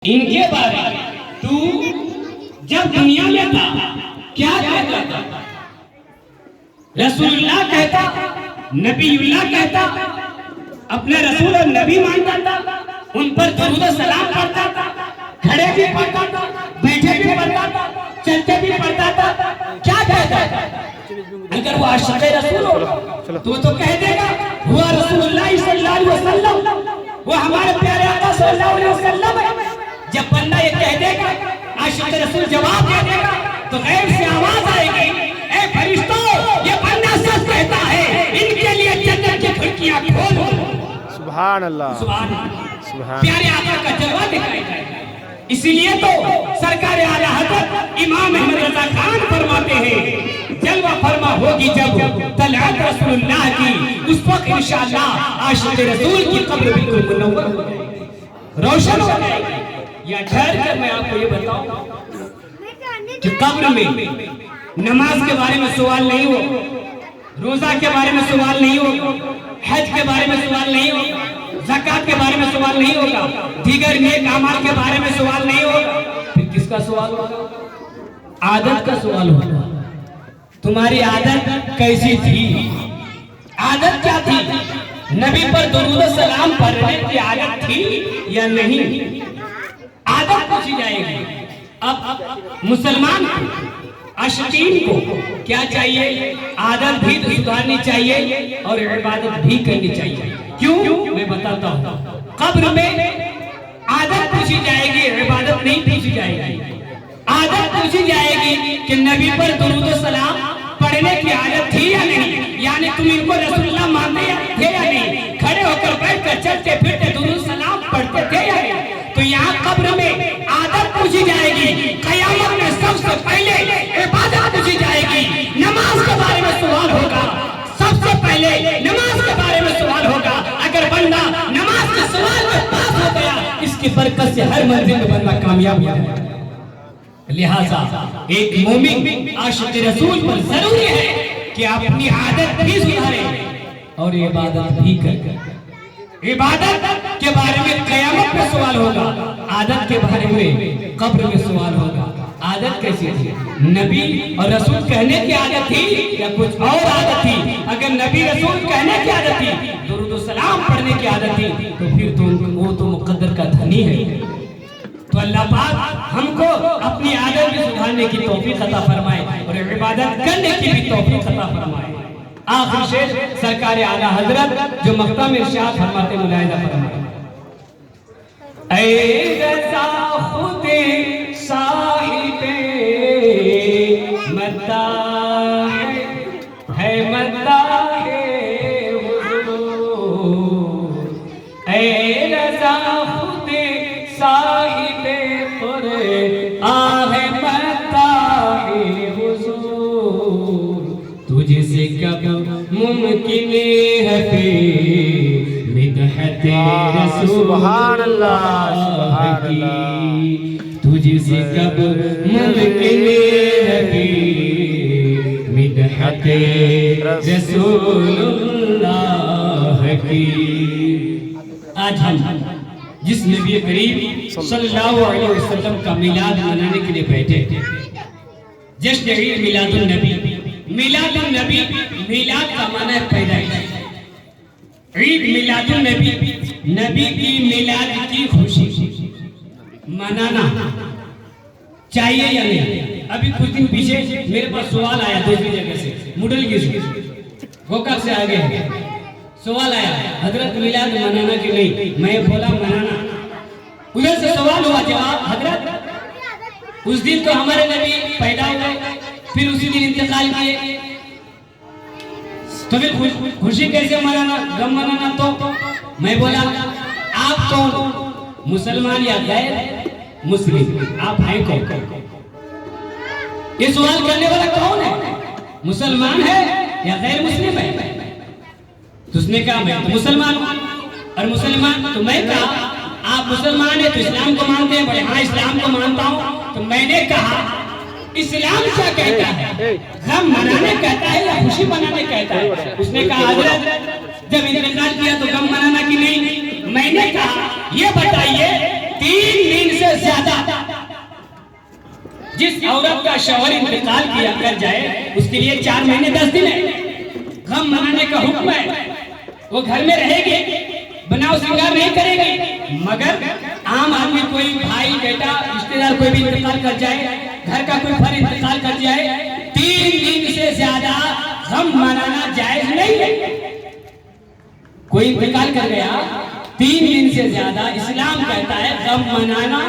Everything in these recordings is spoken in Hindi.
इनके बारे में तू जब दुनिया में था क्या कहता था? रसूलुल्लाह कहता, नबीउल्लाह कहता, अपने रसूल और नबी मानता था, उन पर दरूद और सलाम पढ़ता था, खड़े भी पढ़ता था, बैठे भी पढ़ता था, चलते भी पढ़ता था। क्या कहता था? अगर वो आशिक़ रसूल हो तो कह देगा हुआ रसूलुल्लाह सल्लल्लाहु अलैहि वसल्लम, वो हमारे प्यारे आका सल्लल्लाहु अलैहि वसल्लम है। जब बंदा ये कह देगा, आशिक़ रसूल जवाब दे देगा, तो गैब से आवाज आएगी, ए फरिश्तों, ये बंदा सच कहता है, इनके लिए जन्नत की खिड़कियां खोलो। सुभान अल्लाह, सुभान अल्लाह। सुभान। प्यारे आका का जलवा दिखाई जाएगा। इसीलिए तो सरकार आला हज़रत इमाम अहमद रज़ा खान फरमाते हैं, जलवा फरमा होगी जब तलअत रसूलुल्लाह की, उस वक्त इंशाअल्लाह आशिक़ रसूल की कब्र बिल्कुल मुनव्वर हो जाएगी, रोशन हो जाएगी। या ठहर कर मैं आपको ये बताऊं कि कब्र में नमाज के बारे में सवाल नहीं हो, रोजा के बारे में सवाल नहीं हो, हज के बारे में सवाल नहीं हो, ज़कात के बारे में सवाल नहीं होगा, दीगर नेक अमाल के बारे में सवाल नहीं होगा। फिर किसका सवाल होगा? आदत का सवाल होगा। तुम्हारी आदत कैसी थी? आदत क्या थी? नबी पर दुरूद और सलाम पढ़ने की आदत थी या नहीं? आदत पूछी जाएगी। अब मुसलमान आशिकीन को क्या चाहिए? आदत भी तो सुधारनी चाहिए और इबादत भी करनी चाहिए। क्यों? मैं बताता हूँ। कब्र में आदत पूछी जाएगी, इबादत नहीं पूछी जाएगी। आदत पूछी जाएगी कि नबी पर दुरूद और सलाम पढ़ने की आदत थी या नहीं, यानी तुम इनको रसूलुल्लाह मानते थे या नहीं, खड़े होकर बैठकर चलते फिरते दुरूद सलाम पढ़ते थे या नहीं। तो यहाँ कब्र में आदत पूछी जाएगी, क़यामत में सबसे पहले इबादत पूछी जाएगी, नमाज के बारे में सवाल होगा, सबसे पहले नमाज के बारे में सवाल होगा। अगर बंदा नमाज के सवाल में पास हो गया, इसकी बरकत से हर मंजिल में बंदा कामयाब हो जाएगा। लिहाजा एक मोमिन आशिक़ रसूल पर जरूरी है कि अपनी आदत भी सुधारे और इबादत भी करे। इबादत के बारे में क़यामत में सवाल होगा, आदत के बारे में कब्र में सवाल होगा। आदत कैसी थी? नबी और रसूल कहने की आदत थी या कुछ और आदत थी? अगर नबी रसूल कहने की आदत थी, दुरूद और सलाम पढ़ने की आदत थी, तो फिर तो वो तो मुक़द्दर का धनी है। तो अल्लाह पाक हमको अपनी आदत भी सुधारने की तौफीक अता फरमाए और इबादत करने की भी तौफीक अता फरमाए। आखिर शेर सरकार आला हजरत जो मक्ता में इरशाद फरमाते, मुलाहिजा फरमाए, ऐ रज़ा खुदे साहिबे मद्दाह है मद्दाह हुज़ूर, ऐ रज़ा खुदे साहिबे कुरआन है मद्दाह हुज़ूर, तुझसे कब मुमकिन है मिदहते सुभान अल्लाह, रसूलुल्लाह की, तुझसे कब मुमकिन है मिदहते रसूलुल्लाह की। आज हम जिस नबी करीम सल्लल्लाहु अलैहि वसल्लम का मिलाद मनाने के लिए बैठे, जश्न ईद मिलादुन नबी, मिलादुन नबी, मिलाद का माना है पैदाइश, ईद मिलादुन नबी, नबी की मिलाद की खुशी मनाना चाहिए या नहीं? अभी कुछ दिन पीछे मेरे पास सवाल आया दूसरी जगह से, मुडलगिर से, गोकाक से आगे सवाल आया, हजरत मिलाद मनाना कि नहीं? मैं बोला मनाना। उधर से सवाल हुआ, जवाब, हजरत उस दिन तो हमारे नबी पैदा हुए, फिर उसी दिन इंतकाल किए, तो फिर खुशी कैसे मनाना, गम मनाना? तो मैं बोला आप कौन, मुसलमान या गैर मुस्लिम? आप हैं कौन? ये सवाल करने वाला कौन है? मुसलमान है या गैर मुस्लिम है? तो उसने कहा मैं तो मुसलमान हूं। और मुसलमान तो मैं कहा आप मुसलमान है तो इस्लाम को मानते हैं? बोले हाँ इस्लाम को मानता हूं। तो मैंने कहा इस्लाम क्या कहता है, गम मनाने कहता है या खुशी मनाने कहता है? उसने कहा हजरत जब इंतकाल किया तो गम मनाना कि नहीं? मैंने कहा ये बताइए 3 दिन से ज्यादा जिस औरत का शौहर इंतकाल किया कर जाए उसके लिए 4 महीने 10 दिन है, गम मनाने का हुक्म है। वो घर में रहेगी, बनाव श्रृंगार नहीं करेगी, मगर आम आदमी कोई भाई बेटा रिश्तेदार कोई भी इंतकाल कर जाए, घर का कोई फर्द इंतकाल कर जाए, 3 दिन से ज्यादा गम मनाना जायज नहीं है। कोई इंतकाल कर गया 3 दिन से ज्यादा इस्लाम कहता है गम मनाना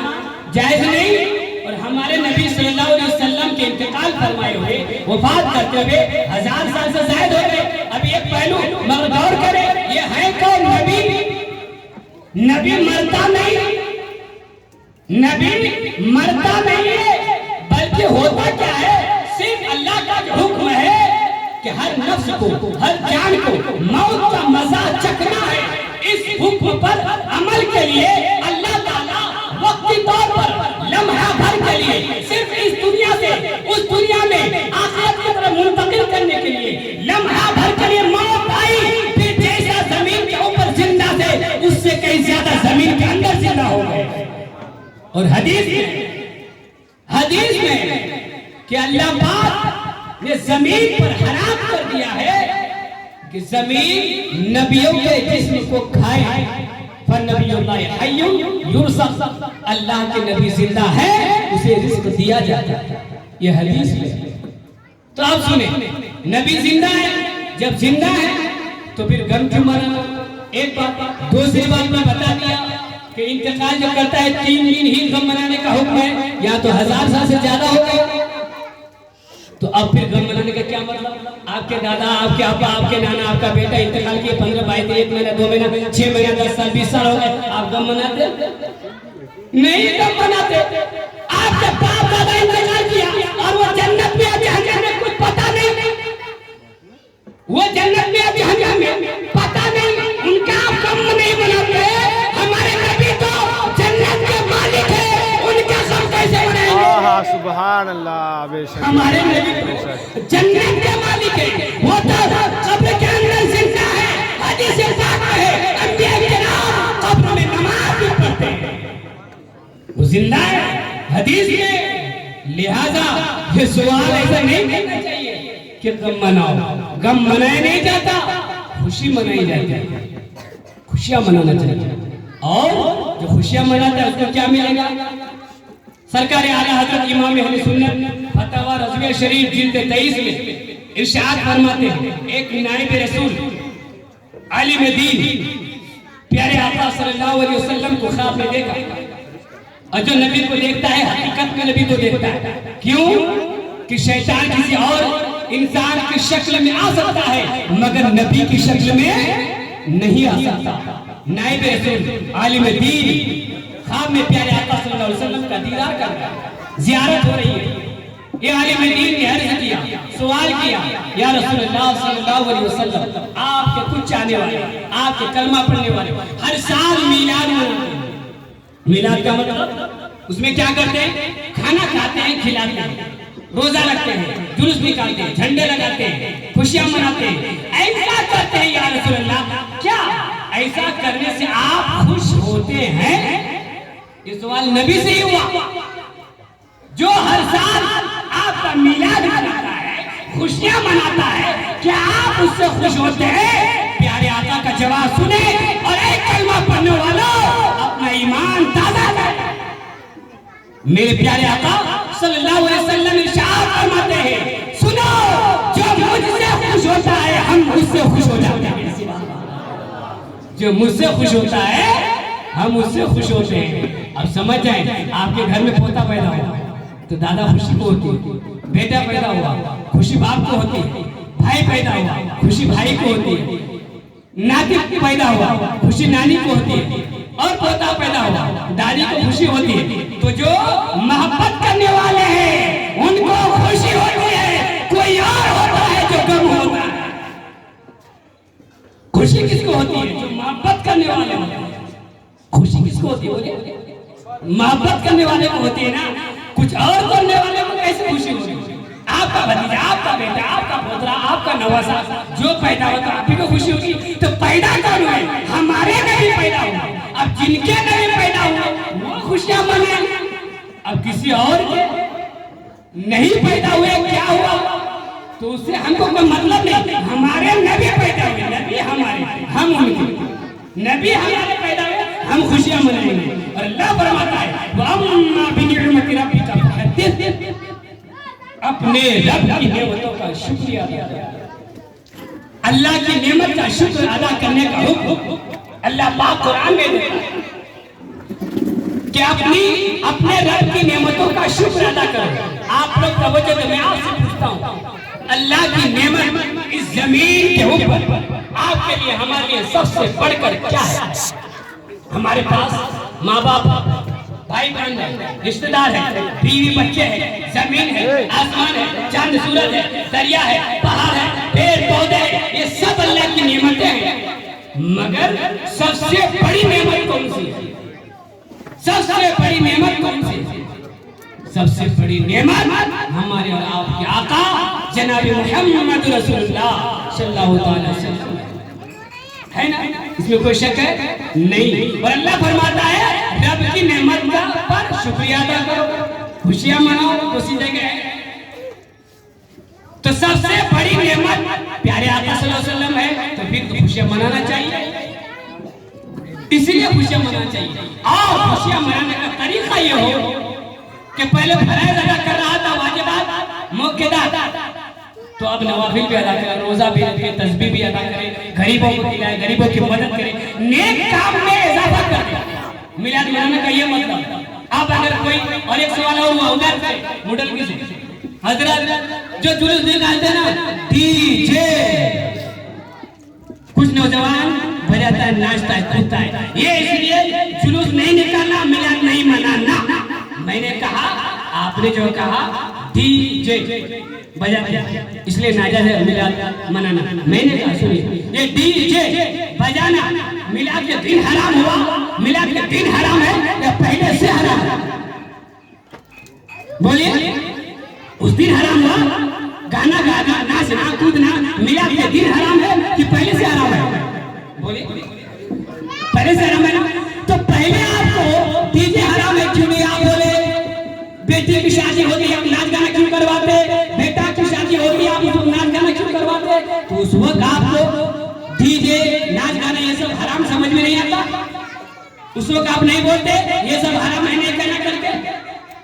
जायज नहीं। और हमारे नबी सल्लल्लाहु अलैहि वसल्लम के इंतकाल फरमाए हुए वफात करते हुए 1000 साल से ज्यादा हो गए। अब एक पहलू मगर गौर करें, ये है कौन नबी? नबी मरता नहीं, नबी मरता नहीं है, बल्कि होता क्या है, सिर्फ अल्लाह का जो हुक्म है कि हर नफ्स को, हर जान को मौत का मजा चखना है। इस हुक्म पर अमल के लिए अल्लाह ताला वक्ती तौर पर लम्हा भर के लिए सिर्फ इस दुनिया से उस दुनिया में आखिरत की तरफ मुंतकिल करने के लिए लम्हा भर के लिए मौत आई। फिर जैसा जमीन के ऊपर जिंदा थे उससे कहीं ज्यादा जमीन के अंदर जिंदा हो गए। और हदीस में कि अल्लाह पाक ने जमीन पर हराम कर दिया है कि जमीन नबियों के जिस्म को खाए। अल्लाह के नबी जिंदा है, उसे रिस्क दिया जाता है, ये हदीस में। तो आप सुने, नबी जिंदा है, जब जिंदा है तो फिर गम क्यों मनाना? एक बात। दूसरी बात मैं बता दिया कि इंतकाल जब करता है 3 दिन ही गम मनाने का हुक्म है, या तो 1000 साल से ज्यादा हो गए। तो अब फिर गम मनाने का क्या मतलब? आपके दादा, आपके आपा, आपके नाना, आपका बेटा इंतकाल किए 15, 22, 1 महीना, 2 महीना, 6 महीना, 10 साल, 20 साल हो गए, आप गम मनाते नहीं? गम मनाते। आपके बाप दादा इंतकाल किया और वो जन्नत में जहन्नम में कुछ पता नहीं, वो जन्नत में जहन्नम में पता नहीं, उनका आप गम नहीं मनाते। हमारे नबी तो जन्नत के मालिक है, उनका गम कैसे मनाएंगे? सुभान अल्लाह। बेशक हमारे नबी जन्नत के मालिक है, वो तो कब्र के अंदर जिंदा है। हदीस पाक में है अंबिया किराम कब्र में नमाज भी पढ़ते हैं, वो जिंदा है हदीस में। लिहाजा ये सवाल ऐसा नहीं करना चाहिए कि गम मनाओ। गम मनाया नहीं जाता, खुशी मनाई जाती है, खुशियां मनाना चाहिए। और जो खुशियां मनाता है उसको क्या मिलेगा? सरकार आला हजरत इमाम अहले सुन्नत फतवा रज़विया शरीफ जिल्द 23 में इरशाद फरमाते हैं, एक नाइब रसूल आलिम दीन प्यारे आका सल्लल्लाहु अलैहि वसल्लम को ख्वाब में देखा। और जो नबी को देखता है हकीकत में नबी को देखता है। क्यों? कि शैतान किसी और इंसान की शक्ल में आ सकता है मगर नबी की शक्ल में नहीं आ सकता। नाइब रसूल आलिम दीन ख्वाब में प्यारे आका सल्लल्लाहु अलैहि वसल्लम का दीदार कर रहा है, ज़ियारत हो रही है। ये आलिम दीन ने अर्ज किया, सवाल किया, या रसूलुल्लाह सल्लल्लाहु अलैहि वसल्लम, आपके कुछ चाहने वाले, आपके कलमा पढ़ने वाले हर साल मीलाद मनाते हैं। मीलाद का मतलब उसमें क्या करते हैं? खाना खाते हैं, खिलाते हैं, रोजा रखते हैं, जुलूस निकालते हैं, झंडे लगाते हैं, खुशियां मनाते हैं। ऐसा करते हैं या रसूलुल्लाह, क्या ऐसा करने से आप खुश होते हैं? ये सवाल नबी से ही हुआ। जो हर साल आपका मीलाद मनाता है, खुशियां मनाता है, क्या आप उससे खुश होते हैं? प्यारे आका का जवाब सुने और एक कलमा पढ़ने वालों अपना ईमान ताजा करें। मेरे प्यारे आका सल्लल्लाहु अलैहि वसल्लम इरशाद फरमाते हैं, सुनो, जो मुझसे खुश होता है हम उससे खुश हो जाते हैं। जो मुझसे खुश होता है हम उससे खुश होते हैं। अब समझ जाए, आपके घर में पोता पैदा हुआ तो दादा खुशी को होती है, बेटा पैदा हुआ खुशी बाप को होती है, भाई पैदा हुआ खुशी भाई को होती है, नाती पैदा हुआ खुशी नानी को होती है, और पोता पैदा हुआ दादी को खुशी होती है। तो जो मोहब्बत करने वाले हैं उनको खुशी होती है, कोई और होता है जो गम होता है। खुशी किसको होती है? जो मोहब्बत करने वाले होते हैं। खुशी किसको होती है? बोलिए। मोहब्बत करने वाले को होती है ना, कुछ और करने वाले को कैसे खुशी होगी? आपका भतीजा, आपका बेटा, आपका पोतरा, आपका नवासा जो पैदा होता है आप ही को खुशी होगी। तो पैदा कौन हुए? हमारे नबी पैदा हुए। अब जिनके नबी पैदा हुए वो खुशियां मने। अब किसी और के नहीं पैदा हुए क्या हुआ तो उससे हमको कोई मतलब नहीं। हमारे नबी पैदा हुए, नबी हमारे, हम उनके, नबी हमारे पैदा हुए, हम खुशियां मनाएंगे। और अल्लाह फरमाता है वअम्मा बिनिअमति रब्बिका फहद्दिस, अपने रब की नेमतों का शुक्रिया अदा कर। अल्लाह की नेमत का शुक्र अदा करने का हुक्म अल्लाह पाक कुरान में देता है कि अपने रब की नेमतों का शुक्र अदा करो। आप लोग तवज्जो दो, मैं आपसे पूछता हूँ, अल्लाह की नेमत इस जमीन के ऊपर आपके लिए, हमारे लिए सबसे बढ़कर क्या है? हमारे पास माँ बाप, भाई बहन है, रिश्तेदार है, बीवी बच्चे हैं, जमीन है, आसमान है, चांद सूरज है, दरिया है, पहाड़ है, पेड़ पौधे हैं, ये सब अल्लाह की नेमतें हैं। मगर सबसे बड़ी नेमत कौन सी है? सबसे बड़ी नेमत कौन सी है? सबसे बड़ी नेमत हमारे और आपके आका जनाब मुहम्मद रसूलुल्लाह सल्लल्लाहु अलैहि वसल्लम है ना, इसमें कोई शक है नहीं। और अल्लाह फरमाता है रब की नेमत का पर शुक्रिया अदा करो, खुशियां मनाओ, उसी जगह है। तो सबसे बड़ी नेमत प्यारे आका सल्लल्लाहु अलैहि वसल्लम है, तो फिर तो खुशियां मनाना चाहिए, इसलिए खुशियां मनाना चाहिए। और खुशियां मनाने का तरीका ये हो कि पहले फराइज अदा कर रहा था, वाजिबात मुक्केदात, तो अब नवाफिल भी अदा करे, रोजा भी रखे, तस्बीह भी अदा करे, गरीबों को खिलाए, गरीबों की मदद करे, नेक काम में इजाफा करे। मिलाद मनाने का ये मतलब। अब अगर कोई और एक सवाल और हुआ उधर से मुडल की से हजरत जो जुलूस निकालते ना डीजे, कुछ नौजवान बजाता है, नाचता है, कूदता है, ये इसलिए जुलूस नहीं निकालना, मिलाद नहीं मनाना। मैंने कहा आपने जो कहा डीजे बजाना इसलिए नाजायज है मिलाद मनाना। मैंने कहा सुनिए, ये डीजे बजाना मिलाद के दिन हराम हुआ, मिलाद के दिन हराम है या पहले से हराम है? बोलिए, उस दिन हराम हुआ, गाना गाना, नाचना, कूदना मिलाद के दिन हराम है कि पहले से हराम है? बोलिए, पहले से हराम है ना। तो पहले आपको डीजे हराम है क्यों नहीं? आप बोले बेटी की शादी होती आप नाच गाना क्यों करवाते, बेटा की शादी होती आप उसको नाच गाना क्यों करवाते? तो उस वक्त आपको डीजे नाच गाना ये सब हराम समझ में नहीं आता, उस वक्त आप नहीं बोलते ये सब हराम है, नहीं कहना करते।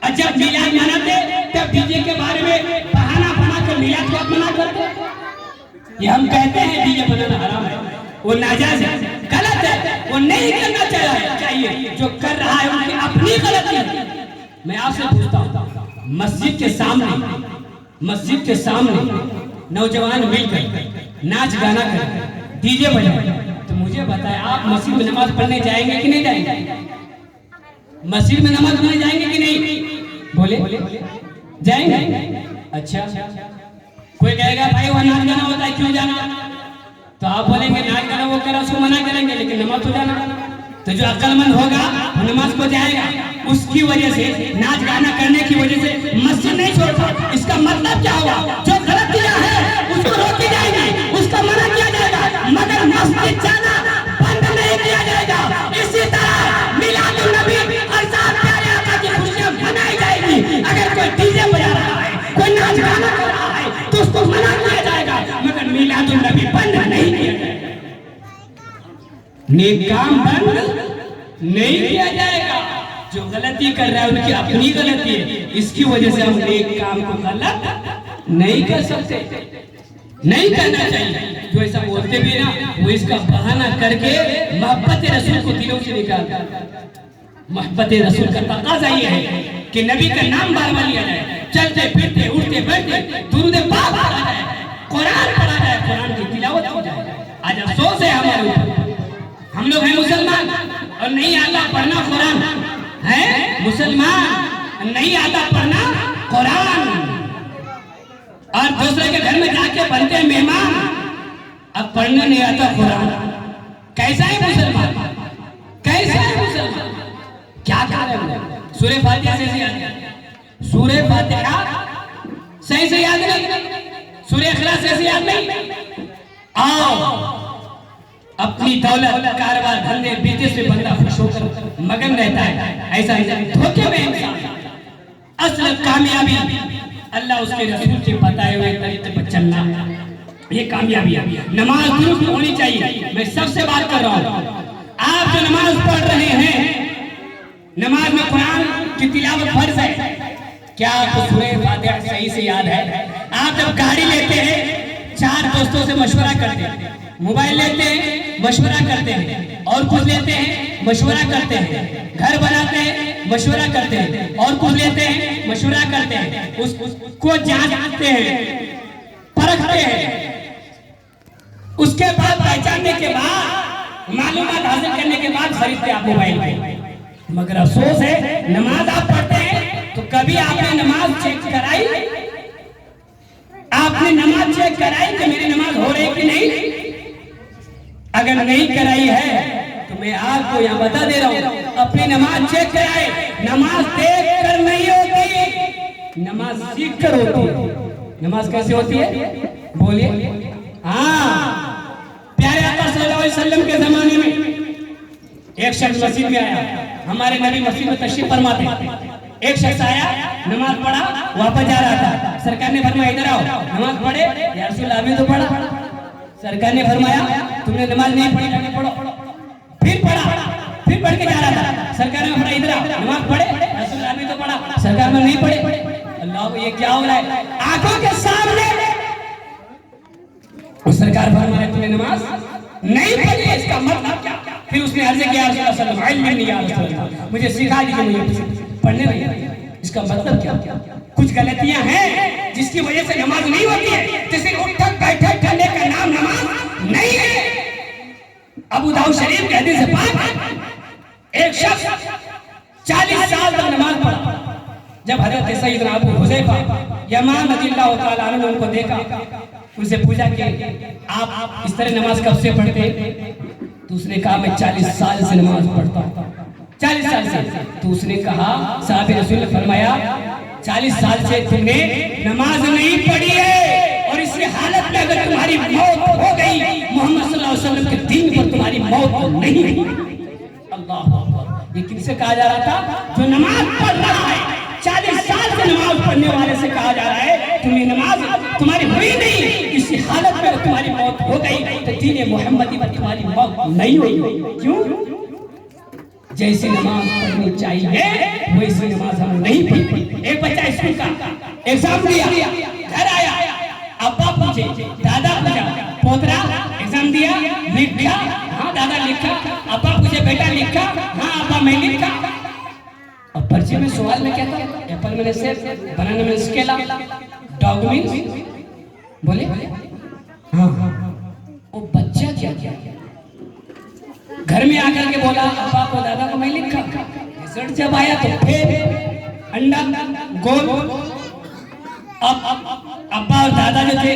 और जब मिलाद मनाते तब डीजे के बारे में बहाना बनाकर मिलाद को मना करते। ये हम कहते हैं डीजे बनाना हराम है, वो नाजायज है, गलत है, वो नहीं करना चाहिए। जो कर रहा है उनकी अपनी गलती है। मैं आपसे पूछता हूँ, मस्जिद के सामने नौजवान मिलकर नाच गाना करें, डीजे बजाएं, तो मुझे बताएं आप मस्जिद में नमाज पढ़ने जाएंगे कि नहीं जाएंगे? मस्जिद में नमाज पढ़ने जाएंगे कि नहीं? बोले जाएंगे। अच्छा, कोई कहेगा भाई वहाँ नाच गाना होता है क्यों जाना? तो आप बोलेंगे नाच गाना वो करा उसको मना करेंगे, लेकिन नमाज तो जाना। तो जो अक्लमंद होगा वो नमाज को जाएगा। उसकी वजह से, नाच गाना करने की वजह से मस्जिद नहीं छोड़ता। इसका मतलब क्या हुआ? जो गलत किया है उसको रोकी जाएगी, उसका मना किया जाएगा, मगर मस्जिद जाना बंद नहीं किया जाएगा। इसी तरह मिलादुन नबी अरसात प्यारे आका की खुशियां मनाई जाएगी। अगर कोई डीजे बजा रहा है, कोई नाच गाना कर रहा है तो उसको मना किया जाएगा, मगर मिलादुन नबी बंद नहीं किया जाएगा, नेक काम बंद नहीं किया जाएगा। जो गलती कर रहा है उनकी अपनी गलती है, इसकी वजह से हम नेक काम को गलत नहीं कर सकते, नहीं करना चाहिए। जो ऐसा बोलते भी ना वो इसका बहाना करके मोहब्बत रसूल को दिलों से निकालता। मोहब्बत रसूल का तकाज़ा ये है कि नबी का नाम बार बार लिया जाए, चलते फिरते उठते बैठते दुरूद पाक पढ़ा जाए, कुरान पढ़ा जाए, कुरान की तिलावत की जाए। आज अफसोस है हमारे ऊपर, हम लोग हैं मुसलमान और नहीं आता पढ़ना कुरान है, मुसलमान नहीं आता पढ़ना कुरान, और दूसरे के घर में जाके बनते हैं मेहमान, अब पढ़ने नहीं आता कुरान। कैसा है मुसलमान? कैसा है मुसलमान? क्या कर रहे हैं? सूरह फातिहा से याद नहीं, सूरह फातिहा सही से याद नहीं, सूरह इखलास से याद नहीं। आओ अपनी दौलत, कारोबार, धंधे, बिजनेस में बंदा खुश होकर मगन रहता है, ऐसा धोखे में इंसान। असल कामयाबी अल्लाह उसके रसूल के बताए हुए तरीके पर चलना, ये कामयाबी है। नमाज दुरुस्त होनी चाहिए। मैं सबसे बात कर रहा हूँ, आप जो नमाज पढ़ रहे हैं, नमाज में कुरान की तिलावत फर्ज है। क्या आपको सूरह फातिहा सही से याद है? आप जब गाड़ी लेते हैं, चार दोस्तों से मशवरा करते हैं, मोबाइल लेते हैं, मशवरा करते हैं, और कुछ लेते हैं, मशवरा करते हैं, घर बनाते हैं, मशवरा करते हैं, और कुछ लेते हैं, मशवरा करते हैं, उसको जांचते हैं, परखते हैं, उसके बाद पहचानने के बाद, मालूमात हासिल करने के बाद खरीदते आप मोबाइल पे। मगर अफसोस है, नमाज आप पढ़ते हैं तो कभी आपने नमाज चेक कराई? आपने नमाज चेक कराई कि मेरी नमाज हो रही कि नहीं? अगर नहीं कराई है तो मैं आपको यहाँ बता दे रहा हूँ, अपनी नमाज चेक कराए। नमाज देख कर नहीं होती, नमाज सीख कर होती है। नमाज कैसे होती है? बोलिए। हाँ, प्यारे आका सल्लल्लाहु अलैहि वसल्लम के जमाने में एक शख्स मस्जिद में आया। हमारे नबी मस्जिद में तशरीफ फरमाते। एक शख्स आया, नमाज पढ़ा, वापस जा रहा था। सरकार ने फरमाया इधर आओ, नमाज पढ़े। या रसूल अभी तो पढ़ा। सरकार ने फरमाया तुमने नमाज नहीं पढ़ी, जाके पढ़ो। फिर पढ़ा, फिर पढ़ के जा रहा था। सरकार ने फरमाया इधर आओ, नमाज पढ़े। रसूल अभी तो पढ़ा। सरकार में नहीं पढ़े। अल्लाह, ये क्या हो रहा है? आंखों के सामने सरकार फरमाया तुमने नमाज नहीं पढ़ी, इसका मतलब क्या? फिर उसने अर्ज किया, मुझे सिखा दीजिए, मुझे पढ़ने नहीं, इसका मतलब क्या? कुछ गलतियां हैं जिसकी वजह से नमाज नहीं होती है। जैसे उठक बैठक करने का नाम नमाज नहीं है। अबू दाऊद शरीफ के हदीस है पाक, एक शख्स 40 साल तक नमाज पढ़ा। जब हजरत सैयदना अबू हुज़ैफा यमान रज़ियल्लाहु ताला अन्हु ने उनको देखा, उनसे पूछा कि आप इस तरह नमाज कब से पढ़ते हैं? तो उसने कहा मैं 40 साल से नमाज पढ़ता हूँ। 40 साल से? तो उसने कहा, साहब रसूल ने फरमाया 40 साल से तुमने नमाज नहीं पढ़ी है, और इसी हालत में अगर तुम्हारी मौत हो गई, मोहम्मद सल्लल्लाहु अलैहि वसल्लम के दीन पर तुम्हारी मौत नहीं हुई। अल्लाह अकबर। ये किससे कहा जा रहा था? जो नमाज पढ़ रहा है। 40 साल से नमाज पढ़ने वाले से कहा जा रहा है तुम्हें नमाज तुम्हारी हुई नहीं, इसी हालत में तुम्हारी मौत हो गई तो दीन मोहम्मदी पर तुम्हारी मौत नहीं हुई। क्यों? जैसी नमाज पढ़नी चाहिए वैसी नमाज हम नहीं पढ़ी। एक बच्चा स्कूल का एग्जाम दिया, घर आया, अब्बा पूछे, दादा पूछा, पोतरा एग्जाम दिया, लिखा? हाँ दादा लिखा। अब्बा पूछे, बेटा लिखा? हाँ अब्बा मैं लिखा। अब पर्चे में सवाल में क्या था? एप्पल में सेब, बनाना में स्केला, डॉग मीन्स बोले हाँ। वो बच्चा क्या क्या घर में आकर के बोला अब्बा को, दादा को मैं लिखा। रिजल्ट जब आया तो फिर अंडा गोल। अब अब्बा और दादा जो थे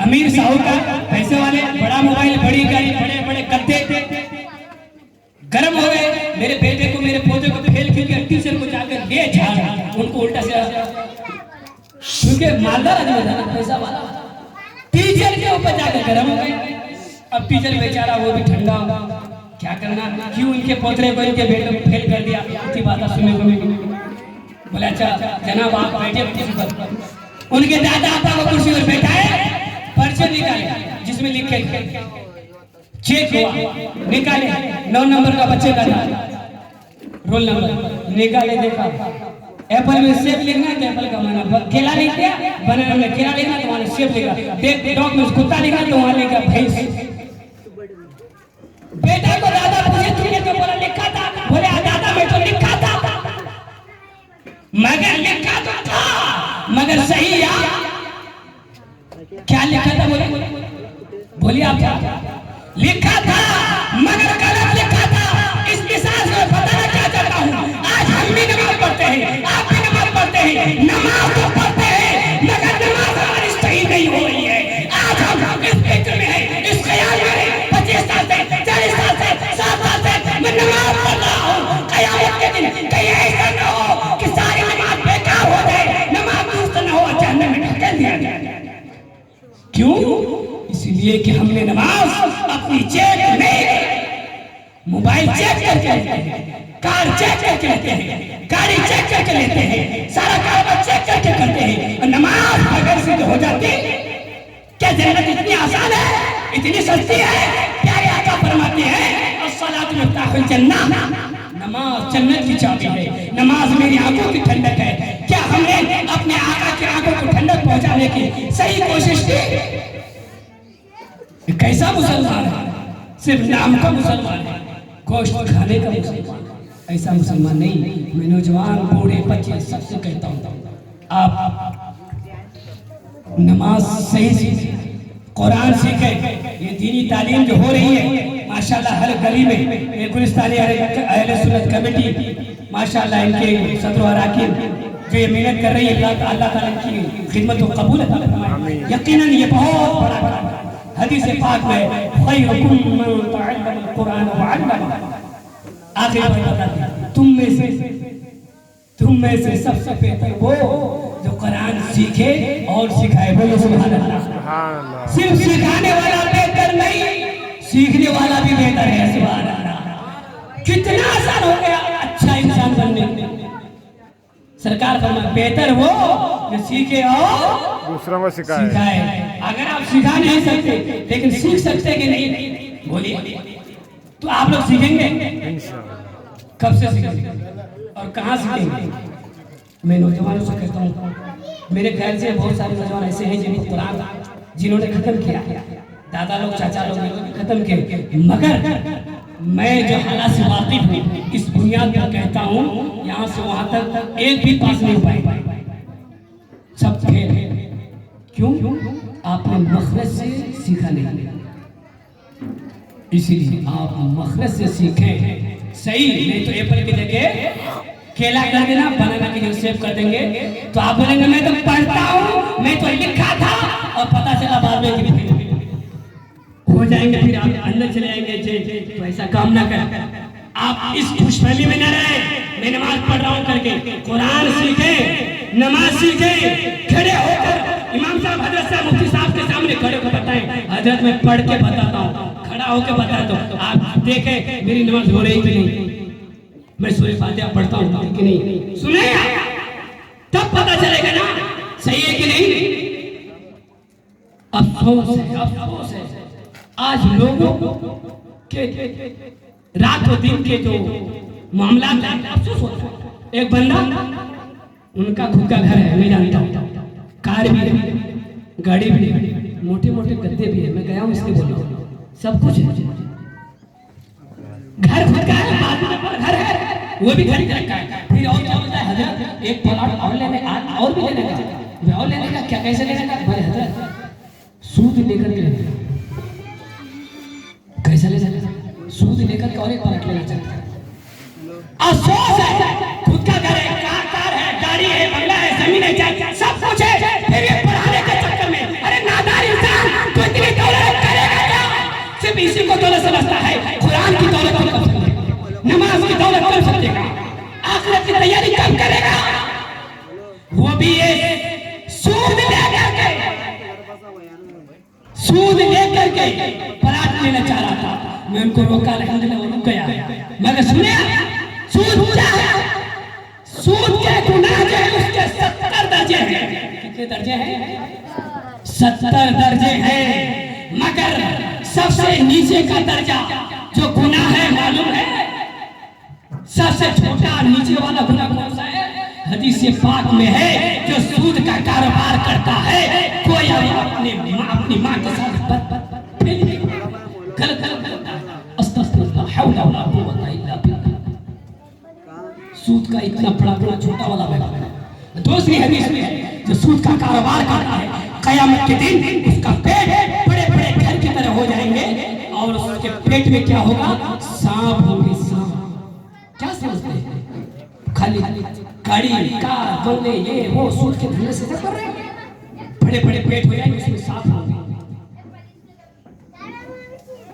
अमीर साहूकार, पैसे वाले, बड़ा मोबाइल, बड़ी गाड़ी, बड़े बड़े गद्दे, गर्म हो गए। मेरे बेटे को, मेरे पोते को फेल करके टीचर को जाकर ले जा, उनको उल्टा से, क्योंकि मालदार आदमी था ना, पैसा वाला, टीचर के ऊपर जाकर गर्म हो गए। अब टीचर बेचारा वो भी ठंडा, क्या करना, क्यों इनके पोतरे को, इनके बेटे को फेल कर दिया। इतनी बात सुनने को मिली। बोले अच्छा जनाब आप बैठे कुर्सी पर। उनके दादा आपा को कुर्सी पर बैठाए, पर्चे निकाले जिसमें लिखे चेक हुआ, निकाले 9 नंबर का बच्चे का नाम, रोल नंबर निकाले, देखा एप्पल में सेब लिखना है तो एप्पल का माना, केला लिख दिया, बनाना में केला लिखना तो वहां सेब लिखा, देख डॉग में कुत्ता लिखा तो वहां लिखा भैंस। बेटा को दादा पूछे तुमने तो बोला लिखा था, बोले दादा मैं तो लिखा था, मगर लिखा तो था मगर सही या क्या लिखा था? बोलिए आप क्या लिखा था मगर गलत लिखा था। इस मिसाल से बताना क्या चाहता हूँ, आज हम भी नमाज पढ़ते हैं, आप भी नमाज पढ़ते हैं, नमाज तो पढ़ते हैं मगर नमाज हमारी सही नहीं हो रही है। आज हम इस फिक्र में हैं, इस ख्याल में हैं, 25 साल से, 40 साल से, 60 साल से मैं नमाज पढ़ रहा हूँ। क़यामत के दिन कहीं ऐसा न हो कि सारी नमाज बेकार हो जाए, नमाज दुरुस्त न हो, जहन्नम में ढकेल दिया जाए। क्यों? इसलिए कि हमने नमाज अपनी चेक नहीं, मोबाइल चेक करके लेते हैं, कार चेक करके लेते हैं, गाड़ी चेक करके लेते हैं, सारा कारोबार चेक करके करते हैं, और नमाज अगर सिद्ध हो जाती, क्या जन्नत इतनी आसान है, इतनी सस्ती है? प्यारे आका फरमाते हैं अस्सलातु मिफ्ताहुल जन्नह, नमाज जन्नत की चाबी है, नमाज मेरी आंखों की ठंडक है। क्या हमने अपने आका की आंखों को ठंडक पहुंचाने की सही कोशिश की? कैसा मुसलमान है? सिर्फ नाम का मुसलमान है, गोश्त खाने का मुसलमान है। ऐसा मुसलमान नहीं। मैं नौजवान बूढ़े बच्चे सबसे कहता हूँ, आप नमाज सही सीखें, कुरान सीखें। ये दीनी तालीम जो हो रही है माशाल्लाह, हर गली में ये गुलिस्तानी अहले सुन्नत कमेटी माशाल्लाह, इनके सदर और अराकीन जो ये मेहनत कर रही है, अल्लाह ताला इनकी खिदमत को कबूल फरमाए। यकीनन ये बहुत बड़ा काम है। हदीस पाक में खैरुकुम मन तअल्लमल कुरान व अल्लम, आखिर में बताते हैं तुम में से सबसे बेहतर वो जो कुरान सीखे और सिखाए। बोलो सुभान अल्लाह। सिर्फ सिखाने वाला बेहतर नहीं, सीखने वाला भी बेहतर है। सुभान अल्लाह। कितना आसान हो गया अच्छा इंसान बनने। सरकार फरमाए बेहतर वो जो सीखे और दूसरों को सिखाए। अगर आप सिखा नहीं सकते लेकिन सीख सकते कि नहीं, बोलिए, तो आप लोग सीखेंगे? कब से सीखेंगे और कहाँ सीखेंगे? मैं नौजवानों से कहता हूँ, मेरे ख्याल से बहुत सारे नौजवान ऐसे हैं जिनको कुरान जिन्होंने खत्म किया, दादा लोग चाचा लोग खत्म किए, मगर मैं जो हालात से वाकिफ हूँ इस बुनियाद पर कहता हूँ, यहाँ से वहाँ तक एक भी पास नहीं हो पाए, सब फेल है। क्यों? आपने मखरज से सीखा नहीं, इसीलिए आप मखरज से सीखें सही। नहीं तो एप्पल की जगह केला कर देना, बनाना की जगह सेब कर देंगे, तो आप बोलेंगे मैं तो पढ़ता हूँ, मैं तो लिखा था, और पता चला बाद में कि हो जाएंगे, फिर आप अंदर चले आएंगे। तो ऐसा काम ना करें। आप इस खुशफहमी में न रहे मैं नमाज पढ़ रहा हूँ करके। कुरान सीखे, नमाज सीखे, खड़े होकर इमाम साहब, हजरत साहब, मुफ्ती साहब के सामने खड़े होकर बताएं, हजरत मैं पढ़ के बताता हूँ, खड़ा होकर बताता हूँ, आप देखें मेरी नमाज हो रही कि नहीं, मैं सूरह फातिहा पढ़ता हूँ कि नहीं, सुनेगा तब पता चलेगा ना सही है कि नहीं। अफसोस है आज लोगों के रात और दिन के जो मामला है, अफसोस होता है। एक बंदा, उनका खुद का घर है, मैं जानता हूँ, कार भी है, गाड़ी भी है, मोटे मोटे गद्दे भी है, मैं गया हूँ इसलिए बोल रहा हूँ, सब कुछ है, घर खुद का है, बाद में घर है, वो भी खरीद रखा है। फिर और क्या होता है, हजरत एक प्लॉट और लेने और भी लेने का, और लेने का क्या, कैसे लेने का? बोले हजरत सूद लेकर के लेने, कैसे ले सकते? सूद लेकर के और एक प्लॉट लेना चाहता है। अफसोस है, खुद का घर है, कार है, गाड़ी है, बंगला है, जमीन है, सब कुछ है, फिर ये पढ़ाने के चक्कर में, अरे नादार इंसान, तू इतनी दौलत करेगा क्या? सिर्फ इसी को दौलत समझता है, कुरान की दौलत कब कर सकेगा, नमाज की दौलत कब सकेगा, आखिरत की तैयारी कब करेगा? वो भी ये सूद लेकर के प्लाट लेना चाह रहा था। मैं उनको रोका, अल्हम्दुलिल्लाह वो रुक गया। मगर सुने, सूद क्या है? सूद के गुनाह जो है उसके 70 दर्जे हैं। कितने दर्जे हैं? 70 दर्जे हैं। मगर सबसे नीचे का दर्जा जो गुनाह है मालूम है? सबसे छोटा नीचे वाला गुनाह कौन सा है? हदीस पाक में है, जो सूद का कारोबार करता है, कोई अपनी माँ के साथ गलत करता है, सूद का इतना बड़ा छोटा वाला है। दूसरी हदीस में है, जो सूद का कारोबार करता है, कयामत के दिन उसका पेट बड़े बड़े घर की तरह हो जाएंगे, और उसके पेट में क्या होगा? सांप होंगे, सांप। क्या समझते हैं? खाली गाड़ी, कार, बंगले, ये वो सूद के धंधे से कर रहे हैं, बड़े बड़े पेट हो जाएंगे, उसमें सांप होंगे।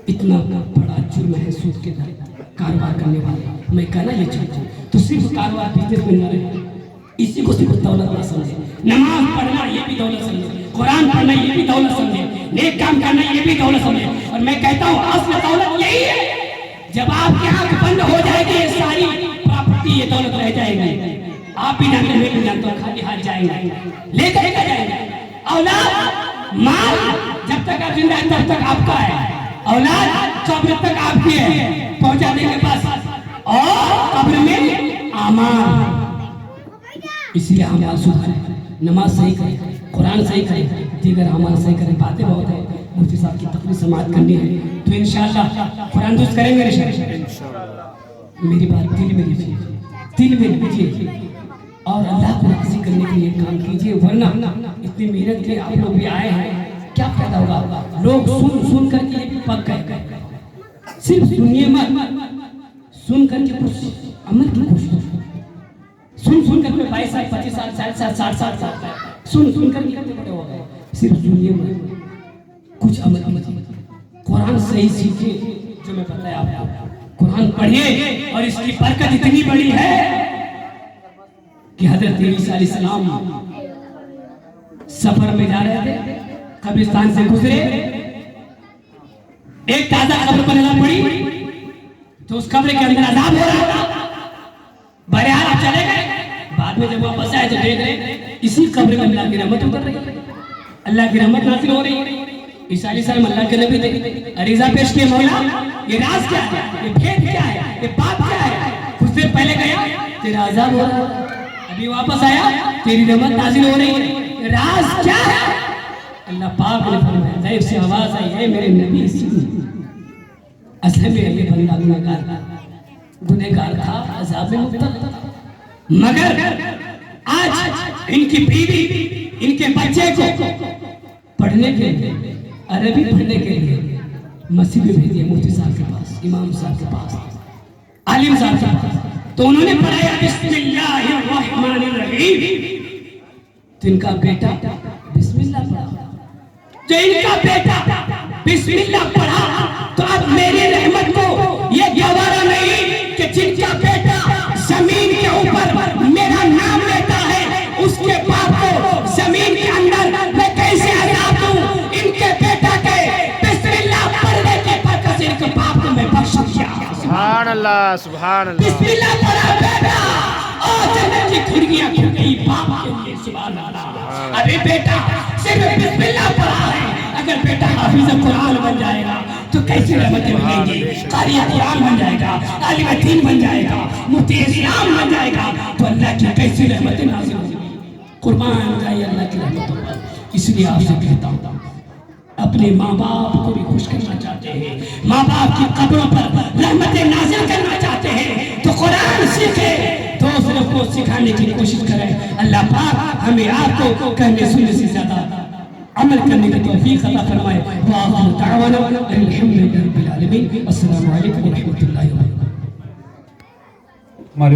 इतना बड़ा जुर्म है सूद के कारोबार करने वाले। मैं कहना ये चाहता हूँ, तो सिर्फ कारोबार बिजनेस में न रहे, इसी को सिर्फ दौलत ना समझे। नमाज पढ़ना ये भी दौलत समझे, कुरान पढ़ना ये भी दौलत समझे, नेक काम करना ये भी दौलत समझे। और मैं कहता हूँ असल दौलत यही है। जब आपकी आंख बंद हो जाएगी ये सारी प्रॉपर्टी, ये दौलत रह जाएगी। आप भी जानते, मैं भी जानता हूँ, खाली हाथ जाएंगे, लेकर जाएंगे। औलाद माल जब तक आप जिंदा हैं तब तक आपका है, औलाद कब्र तक आपकी है, पहुंचा देंगे बस। और कब्र में आमान। इसलिए हम सुधारें, नमाज सही करें, कुरान सही करें, दीगर अमाल सही करें। बातें बहुत है, मुफ्ती साहब की तकरीर समाप्त करनी है, तो इंशाअल्लाह कुरान दुरुस्त करेंगे इंशाअल्लाह। मेरी बात दिल में लीजिए, दिल में लीजिए और अल्लाह को राज़ी करने के लिए काम कीजिए। वरना इतनी मेहनत के आप लोग भी आए हैं, क्या फायदा होगा? लोग सुन करके पक गए। सिर्फ सुनिए मत, सुन करके कुछ अमल की कोशिश। सुन करके 22 साल 25 साल 60 साल सुन करके कितने बड़े हो गए। सिर्फ सुनिए मत, कुछ अमल। कुरान सही सीखिए, जो मैं बताया आपको। कुरान पढ़िए और इसकी बरकत इतनी बड़ी है कि हजरत ईसा अलैहिस्सलाम सफर में जा रहे थे, कब्रिस्तान से गुजरे, एक ताजा कब्र पर नजर पड़ी तो उस कब्र के अंदर अजाब हो रहा था। बहरहाल चले गए। बाद में जब वापस आए तो देख रहे इसी कब्र में अल्लाह की रहमत उतर रही है, अल्लाह की रहमत नाज़िल हो रही है। ईसा अलैहिस्सलाम अल्लाह के नबी थे, अरीज़ा पेश किए, मौला ये राज क्या है, ये भेद क्या है, ये बात क्या है? कुछ देर पहले गया तेरा अजाब हो रहा है, अभी वापस आया तेरी रहमत नाज़िल हो रही है, राज क्या है? अल्लाह पाक ने फरमाया, गैब से आवाज आई है मेरे नबी, असल में ये बंदा गुनहगार था, अजाब में मुब्तला था, मगर आज इनकी बीवी इनके बच्चे को पढ़ने के लिए, अरबी पढ़ने के लिए मस्जिद में भेजिए, मुफ्ती साहब के पास, इमाम साहब के पास, आलिम साहब के पास। तो उन्होंने पढ़ाया बिस्मिल्लाहिर्रहमानिर्रहीम, तो इनका बेटा बिस्मिल्लाह पढ़ा। जो इनका बेटा बिस्मिल्लाह पढ़ा तो अब मेरी रहमत को ये गवारा नहीं कि जिनका बेटा जमीन के ऊपर मेरा नाम लेता है, उसके बाप को जमीन के अंदर मैं कैसे अज़ाब दूं? इनके बेटा के बिस्मिल्लाह पढ़ने के बरकत से इनके बाप को मैं बख्श दिया। सुभान अल्लाह, सुभान अल्लाह। बिस्मिल्लाह पढ़ा बेटा और जन्नत की खिड़कियां खुल गई बाप के लिए। सुभान अल्लाह। अरे बेटा सिर्फ बिस्मिल्लाह पढ़ा है, अगर बेटा हाफिज़ कुरान बन जाएगा तो कैसी रहमतें मिलेंगी? कारी कुरान बन जाएगा, आलिम दीन बन जाएगा, मुफ्ती इस्लाम बन जाएगा, तो अल्लाह की कैसी रहमतें नाज़िल होंगी। कुर्बान जाए अल्लाह की रहमतों पर। इसलिए आपसे कहता हूँ, अपने माँ बाप को भी खुश करना चाहते हैं, माँ बाप की कब्रों पर रहमतें नाज़िल करना चाहते हैं, तो कुरान सीखे, दूसरों को सिखाने की कोशिश करें। अल्लाह पाक हमें आपको कहने सुनने से ज्यादा अमल करने की तौफीक अता फरमाए। व आखिर दावाना अल्हम्दुलिल्लाहि रब्बिल आलमीन। अस्सलामु अलैकुम व रहमतुल्लाहि व बरकातहू।